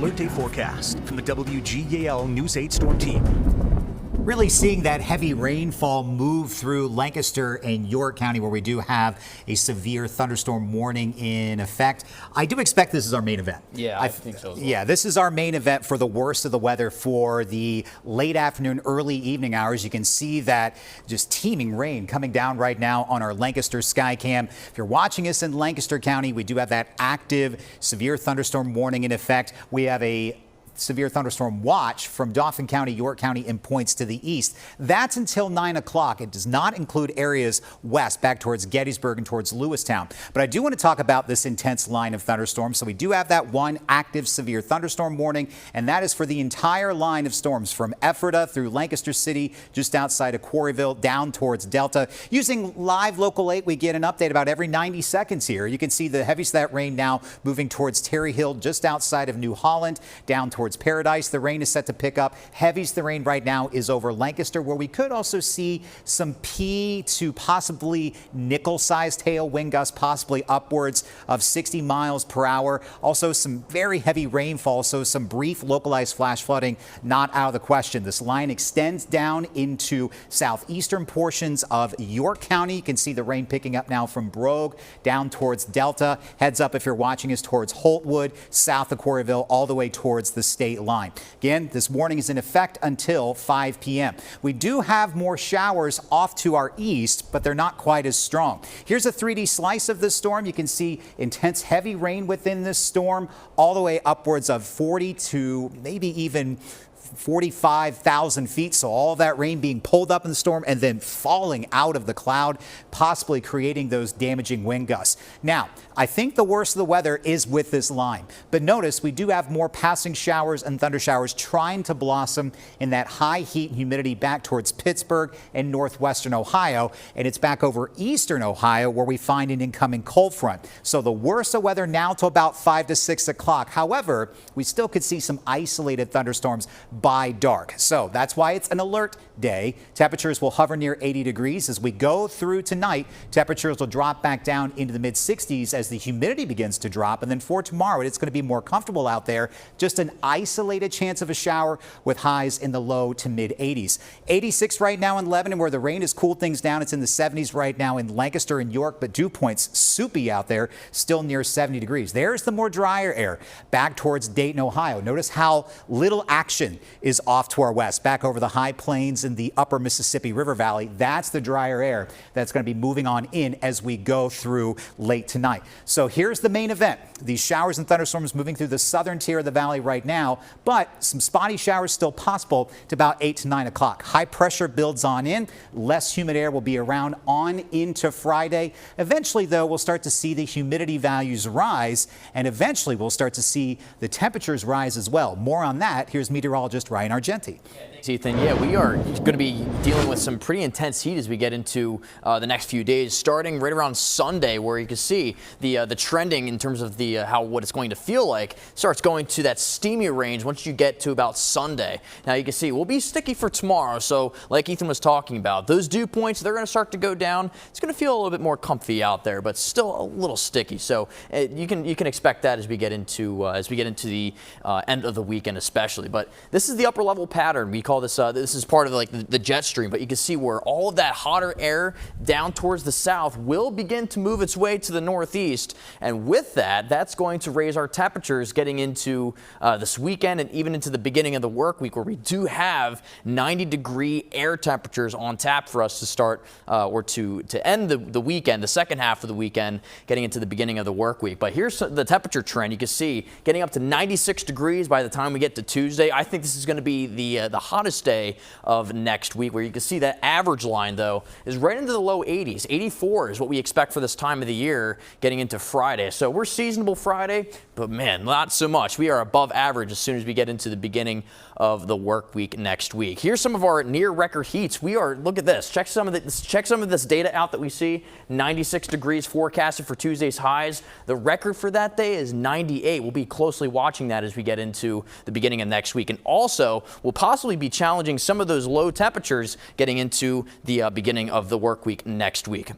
Alert Day forecast from the WGAL News 8 Storm Team. Really seeing that heavy rainfall move through Lancaster and York County, where we do have a severe thunderstorm warning in effect. I do expect this is our main event. Yeah, I think so as well. Yeah, this is our main event for the worst of the weather for the late afternoon, early evening hours. You can see that just teeming rain coming down right now on our Lancaster Skycam. If you're watching us in Lancaster County, we do have that active severe thunderstorm warning in effect. We have a severe thunderstorm watch from Dauphin County, York County, and points to the east. That's until 9 o'clock. It does not include areas west back towards Gettysburg and towards Lewistown. But I do want to talk about this intense line of thunderstorms. So we do have that one active severe thunderstorm warning, and that is for the entire line of storms from Ephrata through Lancaster City, just outside of Quarryville, down towards Delta. Using Live Local 8, we get an update about every 90 seconds here. You can see the heaviest of that rain now moving towards Terry Hill, just outside of New Holland, down towards Paradise. The rain is set to pick up. Heaviest the rain right now is over Lancaster, where we could also see some P to possibly nickel-sized hail, wind gusts possibly upwards of 60 miles per hour. Also some very heavy rainfall, so some brief localized flash flooding not out of the question. This line extends down into southeastern portions of York County. You can see the rain picking up now from Brogue down towards Delta. Heads up if you're watching us towards Holtwood, south of Quarryville, all the way towards the state line. Again, this warning is in effect until 5 p.m. We do have more showers off to our east, but they're not quite as strong. Here's a 3D slice of this storm. You can see intense heavy rain within this storm, all the way upwards of 40 to maybe even 45,000 feet. So all of that rain being pulled up in the storm and then falling out of the cloud, possibly creating those damaging wind gusts. Now, I think the worst of the weather is with this line, but notice we do have more passing showers and thunder showers trying to blossom in that high heat and humidity back towards Pittsburgh and northwestern Ohio. And it's back over eastern Ohio where we find an incoming cold front. So the worst of weather now to about 5 to 6 o'clock. However, we still could see some isolated thunderstorms by dark. So that's why it's an alert day. Temperatures will hover near 80 degrees. As we go through tonight, temperatures will drop back down into the mid 60s as the humidity begins to drop. And then for tomorrow, it's going to be more comfortable out there. Just an isolated chance of a shower with highs in the low to mid 80s. 86 right now in Lebanon, where the rain has cooled things down. It's in the 70s right now in Lancaster and York, but dew points soupy out there, still near 70 degrees. There's the more drier air back towards Dayton, Ohio. Notice how little action is off to our west, back over the high plains in the upper Mississippi River Valley. That's the drier air that's going to be moving on in as we go through late tonight. So here's the main event. These showers and thunderstorms moving through the southern tier of the valley right now, but some spotty showers still possible to about 8 to 9 o'clock. High pressure builds on in. Less humid air will be around on into Friday. Eventually, though, we'll start to see the humidity values rise, and eventually we'll start to see the temperatures rise as well. More on that. Here's meteorologist Ryan Argenti. Thanks, Ethan. Yeah, we are going to be dealing with some pretty intense heat as we get into the next few days, starting right around Sunday, where you can see the trending in terms of the what it's going to feel like starts going to that steamy range once you get to about Sunday. Now you can see we'll be sticky for tomorrow. So like Ethan was talking about, those dew points, they're going to start to go down. It's going to feel a little bit more comfy out there, but still a little sticky. So you can expect that as we get into the end of the weekend, especially. But this is the upper level pattern. We call this this is part of like the jet stream, but you can see where all of that hotter air down towards the south will begin to move its way to the northeast, and with that, that's going to raise our temperatures getting into this weekend and even into the beginning of the work week, where we do have 90-degree air temperatures on tap for us to start or to end the weekend, the second half of the weekend, getting into the beginning of the work week. But here's the temperature trend. You can see getting up to 96 degrees by the time we get to Tuesday. I think this is going to be the hottest day of next week, where you can see that average line, though, is right into the low 80s. 84 is what we expect for this time of the year getting into Friday. So we're seasonable Friday, but man, not so much. We are above average as soon as we get into the beginning of the work week next week. Here's some of our near record heats. Look at this. Check some of this data out that we see. 96 degrees forecasted for Tuesday's highs. The record for that day is 98. We'll be closely watching that as we get into the beginning of next week. And also, we'll possibly be challenging some of those low temperatures getting into the beginning of the work week next week.